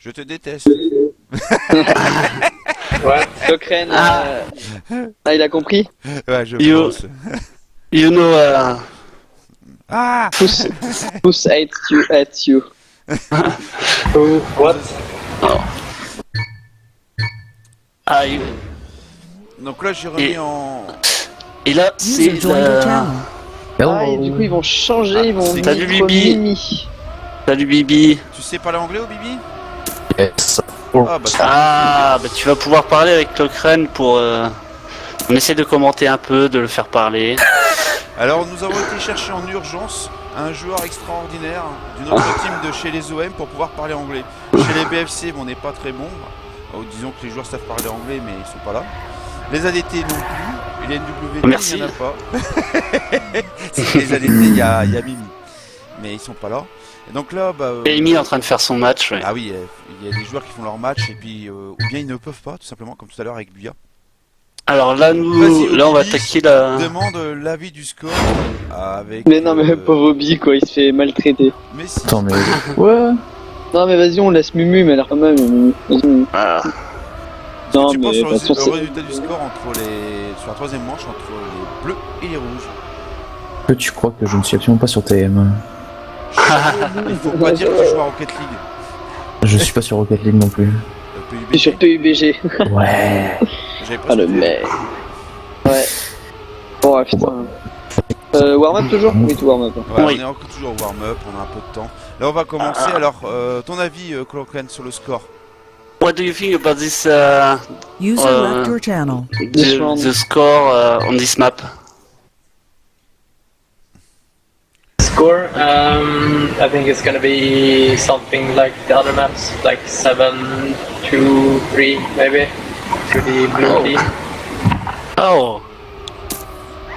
Je te déteste. Ouais. Cochrane, il a compris. Ouais, je You- pense. You know, Ah Pousse at you. Who? What? you- Donc là, j'ai remis Et- en... et là, c'est User joined your channel. Ah, et du coup, ils vont changer, ils vont c'est- mettre Salut, Bibi. Mimi. Salut Bibi. Tu sais parler anglais au Bibi? Yes. Ah bah ça. Ah, bah tu vas pouvoir parler avec Cochrane pour... On essaie de commenter un peu, de le faire parler. Alors nous avons été chercher en urgence un joueur extraordinaire d'une autre team de chez les OM pour pouvoir parler anglais. Chez les BFC, bon, on n'est pas très bon. Disons que les joueurs savent parler anglais mais ils sont pas là. Les ADT non plus. Et les NWD, Merci. il n'y en a pas. Si, les ADT, il y a Mimi. Mais ils sont pas là. Et donc là, bah... Amy est en train de faire son match, ouais. Ah oui, il y a des joueurs qui font leur match et puis... ou bien ils ne peuvent pas, tout simplement, comme tout à l'heure avec Buya. Alors là, Vas-y, là on va Bibi, attaquer la... Demande l'avis du score avec... Mais non, mais pauvre Obi, quoi, il se fait maltraiter. Mais si. Attends, mais. Ouais. Non, mais vas-y, on laisse Mumu, mais elle a l'air pas mal, Mumu. Vas-y. Ah. Non, Tu penses mais sur de toute façon, le résultat du score sur la troisième manche entre les bleus et les rouges? Que tu crois que je ne suis absolument pas sur TM. Il faut pas dire que tu joues à Rocket League. Je suis pas sur Rocket League non plus. PUBG. c'est sur PUBG. Ouais. J'avais pas Ah, le sauté. mec. Ouais. Oh, ouais, putain. Warm-up toujours? Oui, tout warm-up. Ouais, Oui. on est encore toujours au warm-up, on a un peu de temps. Là, on va commencer. Alors, ton avis, Clockren, sur le score? What do you think about this, User left your channel. This round. the score on this map? Score? I think it's gonna be something like the other maps, like 7-2-3 maybe, to the blue team. Oh,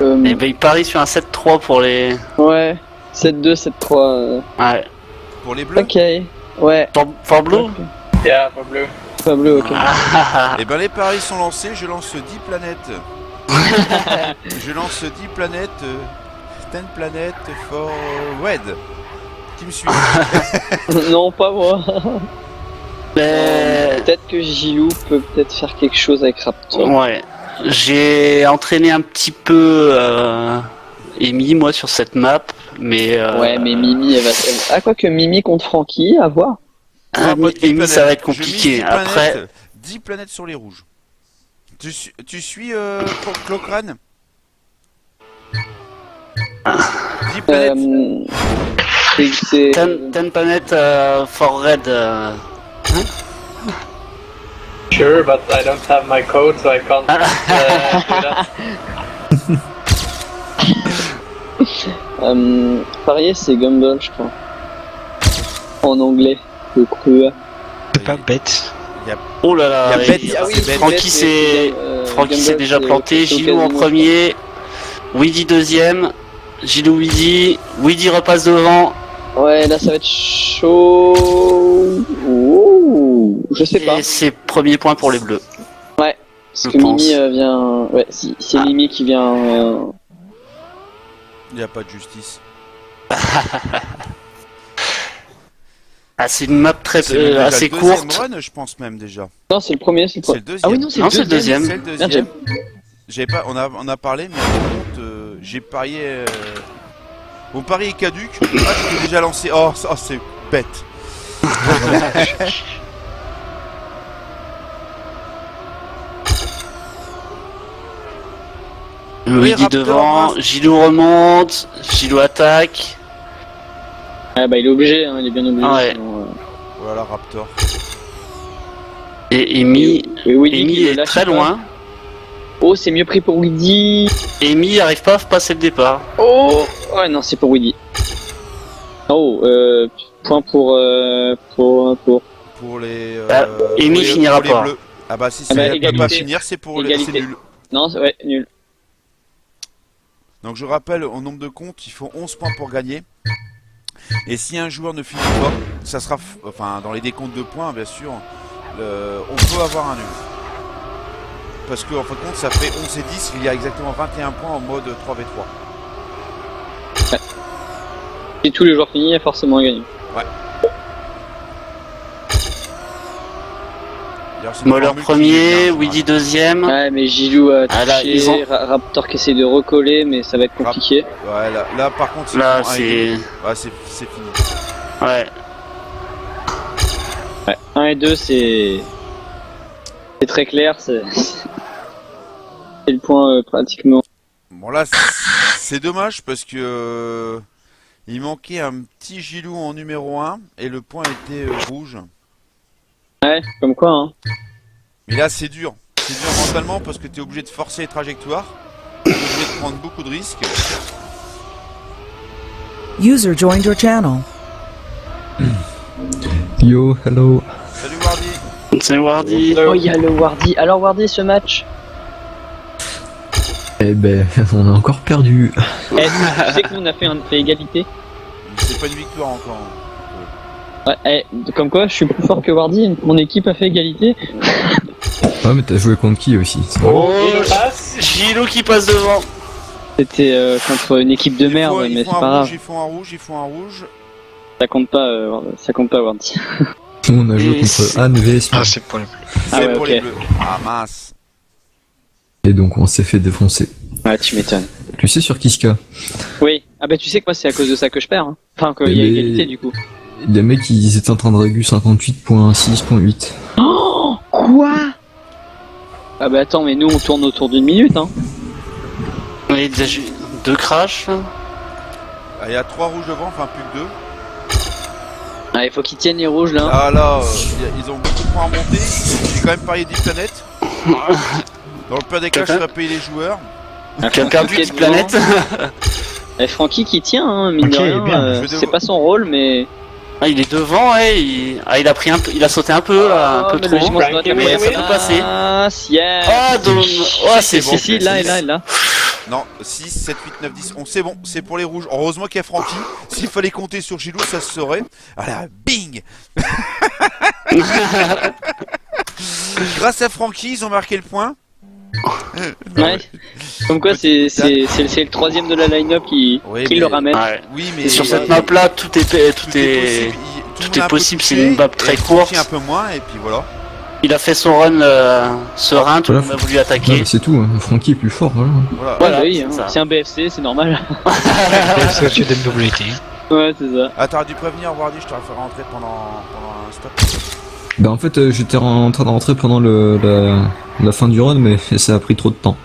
eh ben il parie sur un 7-3 pour les... Ouais. 7-2, 7-3. Ouais. Pour les bleus? Ok. Ouais. For blue? Yeah, for blue. Pas bleu, ok. Eh ben, les paris sont lancés. Je lance 10 planètes. Je lance 10 planètes. 10 planètes for Wed. Qui me suit? Non, pas moi. Mais... Peut-être que Gilou peut peut-être faire quelque chose avec Raptor. Ouais. J'ai entraîné un petit peu Amy, moi, sur cette map, mais... Ouais, mais Mimi, elle va. Ah, quoi que Mimi contre Francky, à voir. Moi, 10 Amy, ça va être planètes. Je mise compliqué. 10 planètes, Après... 10 planètes sur les rouges. Tu suis Clockran? 10 planètes. C'est. 10 planètes for red. Sure, but I don't have my code, so I can't do that. Parier, c'est Gumball, je crois. En anglais. Le crew. C'est pas bête. Oh là là, Il y a bête, il- ah oui, bête. Francky s'est Gumball, déjà c'est- planté, c'est Gilou en Ocasio, premier, Weedy deuxième, Gilou Weedy repasse devant, Ouais, là ça va être chaud. Ouh, je sais pas. et c'est premier point pour les bleus. Parce je que pense. Mimi vient. Ouais, si, c'est Mimi qui vient. Il n'y a pas de justice. Ah, c'est une map très C'est déjà assez le deuxième courte. run, je pense même déjà. Non, c'est le premier, c'est le C'est premier. le deuxième. Ah oui, non, c'est Non, c'est le deuxième. C'est le Merde, deuxième. J'avais pas, on a parlé, mais par contre, j'ai parié. Mon pari est caduque. Ah, je l'ai déjà lancé. Oh, c'est bête. Weedy Raptor, devant, mince. Gilou remonte, Gilou attaque, Ah bah il est obligé, hein, il est bien obligé. Ouais. Sinon, Voilà, Raptor. et Amy, Et Willy Amy qui le est lâche très pas. loin. Oh, c'est mieux pris pour Willy. Amy arrive pas à passer le départ. Oh, ouais, non, c'est pour Willy. Oh, point pour. Pour les. Amy pour les- finira pour les pas. bleus. Ah bah si Ah bah, elle peut pas égalité. finir, c'est pour les. Égalité. C'est nul. Non, ouais, nul. Donc je rappelle, au nombre de comptes, il faut 11 points pour gagner. Et si un joueur ne finit pas, ça sera, enfin dans les décomptes de points bien sûr, on peut avoir un nul. Parce qu'en fin de compte ça fait 11 et 10, il y a exactement 21 points en mode 3v3. Si tous les joueurs finis, il y a forcément un gagnant. D'ailleurs, c'est une Moller formule qui est premier, bien, Weedy ouais. deuxième. Ouais, mais Gilou a Ah, là, touché, ils ont- Raptor qui essaie de recoller, mais ça va être compliqué. Ouais, là, par contre, ils Là, font un et c'est. deux. Ouais, c'est fini. Ouais. Ouais, 1 et 2, c'est très clair, c'est le point pratiquement. Bon, là, c'est dommage parce que il manquait un petit Gilou en numéro 1 et le point était rouge. Ouais, comme quoi, hein. Mais là, c'est dur. C'est dur mentalement parce que t'es obligé de forcer les trajectoires. T'es obligé de prendre beaucoup de risques. User joined your channel. Yo, hello. Salut Wardy. C'est Wardy. Oh, il y a le Wardy. Alors, Wardy, ce match. Eh ben, on a encore perdu. Tu sais que nous, on a fait égalité. C'est pas une victoire encore. Ouais, comme quoi, je suis plus fort que Wardy. Mon équipe a fait égalité. Ouais, mais t'as joué contre qui aussi? Oh, Et le passe. Gilou qui passe devant. C'était contre une équipe de merde, mais c'est pas grave. Ils font un rouge, ils font un rouge. Ça compte pas, Wardy. On a joué Et contre Anne vs. Ah, c'est pour les Ah C'est ouais, pour ok. les bleus. Ah mince. Et donc on s'est fait défoncer. Ouais, tu m'étonnes. Tu sais sur Kiska, Oui. Ah bah tu sais que moi c'est à cause de ça que je perds. Hein. Enfin qu'il y a Mais- égalité du coup. les mecs ils étaient en train de régu 58.6.8. Oh quoi? Ah bah attends, mais nous on tourne autour d'une minute hein. Oui, déjà deux crashs. Ah, il y a 3 rouges devant, enfin plus que 2. Ah il faut qu'ils tiennent les rouges là. Ah là, ils ont beaucoup de points à monter. J'ai quand même parié 10 planètes. Dans le pire des cas, je Quelqu'un ferais payer les joueurs. Qui a perdu Francky 10 est planètes. devant. Et Francky qui tient, hein, mine de Ok, rien. bien. Je vais C'est devoir- pas son rôle, mais. Ah, il est devant, ouais. Il a pris un peu, il a sauté un peu mais trop. logiquement, ça doit être la Mais Mais meilleure ça peut passer. place. Yes. Ah, donc, oh, c'est bon. Si, si, là et là et là. Non, 6, 7, 8, 9, 10, 11. C'est bon, c'est pour les rouges. Heureusement qu'il y a Francky. S'il fallait compter sur Gilou, ça se saurait. Voilà, bing. Grâce à Francky, ils ont marqué le point. Ouais. Comme quoi, c'est le troisième de la line-up qui Oui, le mais- ramène. Ouais. Oui, mais Et sur cette map là, tout est tout est possible. tout le monde est a un peu possible, c'est touché, une map très et Francky courte. un peu moins, et puis voilà. Il a fait son run serein, tout le monde a voulu Ouais, attaquer. mais c'est tout, hein. Francky est plus fort, voilà. Voilà. Voilà, Ouais, bah oui, c'est hein. ça. C'est un BFC, c'est normal. C'est au-dessus d'NWT. Ouais, c'est ça. Ah, t'aurais dû prévenir Wardy, je t'aurais fait rentrer pendant un stop. Bah en fait j'étais en train de rentrer pendant la fin du run mais ça a pris trop de temps.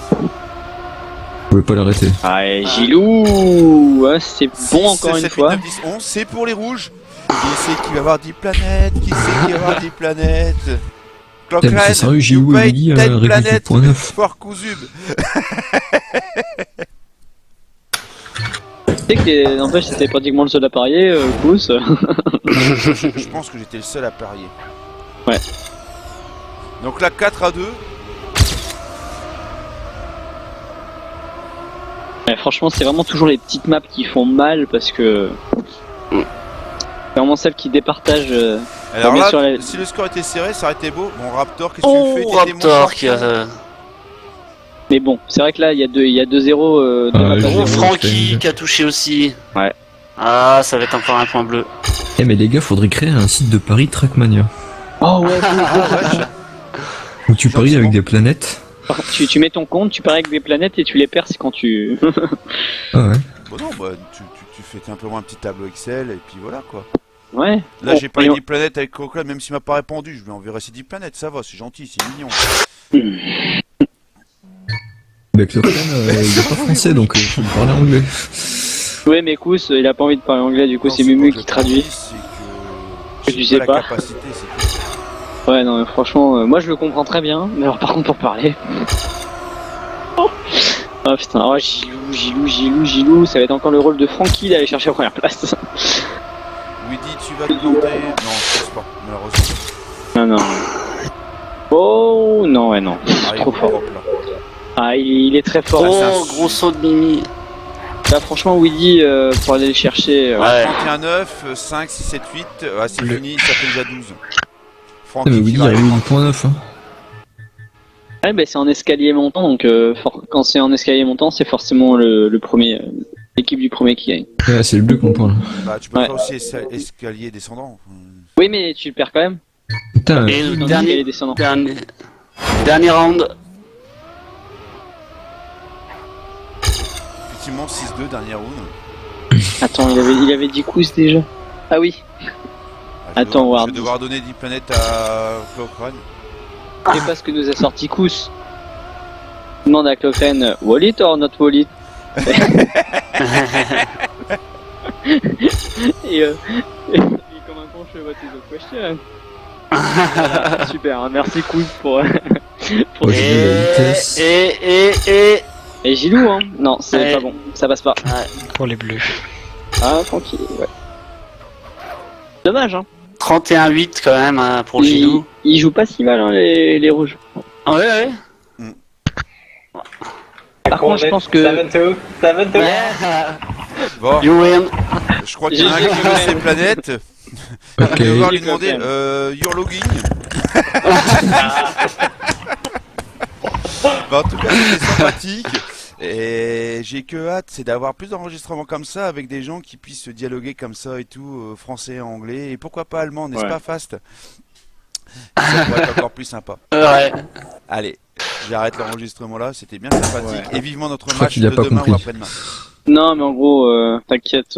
Je pouvais pas l'arrêter. Ouais, Gilou, ouais, c'est bon encore une 7, 8, fois. 9, 10, 11, c'est pour les rouges. Qui sait qui va avoir 10 planètes? Qui sait qui va avoir 10 planètes? Eh, mais c'est sérieux, Gilou et Willy, réglé planète, 8.9. fort Kouzub. Tu sais que n'empêche, c'était pratiquement le seul à parier, Pouce. Je pense que j'étais le seul à parier. Ouais. Donc là, 4 à 2. Ouais, franchement, c'est vraiment toujours les petites maps qui font mal parce que. C'est vraiment celles qui départagent. Alors bien là, sûr, la- si le score était serré, ça aurait été beau. Bon, Raptor, qu'est-ce que Oh, tu fais? T'étais mon Raptor qui champion. a. Mais bon, c'est vrai que là, il y a 2-0. Ah, maps à j'ai- Oh, zéro. Francky qui a touché aussi. Ouais. Ah, ça va être encore un point bleu. Eh mais les gars, faudrait créer un site de paris Trackmania. Oh ouais, Où tu paries avec des planètes. tu mets ton compte, tu paries avec des planètes et tu les perds quand tu. Ah ouais. Bon, non, bah, tu fais simplement un petit tableau Excel et puis voilà quoi. Ouais. Là, Bon, j'ai pas et 10 planètes avec Coca, même s'il m'a pas répondu. Je lui enverrai ces 10 planètes, ça va, c'est gentil, c'est mignon. Bah Clofan, il est pas français donc il faut parler anglais. Ouais, mais Kous, il a pas envie de parler anglais, du coup, Non, c'est pas Mumu que qui je traduit. c'est Que que tu j'ai sais pas pas. la capacité, c'est tout. Ouais, non, mais franchement, moi je le comprends très bien, mais alors par contre, pour parler. Oh putain, oh, Gilou, ça va être encore le rôle de Francky d'aller chercher la première place. Weedy, tu vas te planter? Non, je pense pas, malheureusement. Non, non. Oh, non, ouais, non. Ah, il Trop est fort. propre, là. Ah, il est très fort. c'est un Oh, gros saut de Mimi. Là, franchement, Willy, pour aller le chercher. Ouais. 31-9, 5, 6, 7, 8, c'est fini, ça fait déjà 12. Ah Francky mais qui Willy va a arriver eu tranquille. 8.9 hein. Ouais, bah, c'est en escalier montant, donc quand c'est en escalier montant, c'est forcément le premier, l'équipe du premier qui gagne. Ouais, c'est le bleu qu'on parle. Bah, tu peux Ouais. faire aussi escalier descendant. Oui, mais tu le perds quand même. Putain, Et Dans le l'escalier dernier, descendant. dernier round. Effectivement, 6-2, dernier round. Attends, il avait dit coups déjà. Ah oui. Ah, Attends, je Ward. vais devoir donner 10 planètes à Clockran. C'est parce que nous a sorti coups. Demande à Clockren, wallet or not wallet. et comme un con, je what is the question. Voilà, super, hein, merci coups pour Oh, j'ai vu la Et, vitesse. Et Gilou, hein. Non, c'est Ouais. pas bon, ça passe pas. Pour les bleus. Ah, tranquille, ouais. Dommage, hein. 31-8 quand même hein, pour Gilou. Il joue pas si mal, hein, les rouges. Ouais, ouais. Par contre, je pense que. 7-2. 7-2. Bon, You win. je crois qu'il y en a un qui veut ses planètes. Ok. Je vais devoir lui J'ai quand demander même. your logging. Bah, en tout cas, c'était sympathique. Et j'ai que hâte, c'est d'avoir plus d'enregistrements comme ça avec des gens qui puissent se dialoguer comme ça et tout, français, anglais et pourquoi pas allemand, n'est-ce Ouais. pas Fast? Ça pourrait être encore plus sympa. Ouais. Allez, j'arrête l'enregistrement là, c'était bien sympathique et vivement notre crois match qu'il a de pas demain compris. ou après-demain. Non, mais en gros, t'inquiète,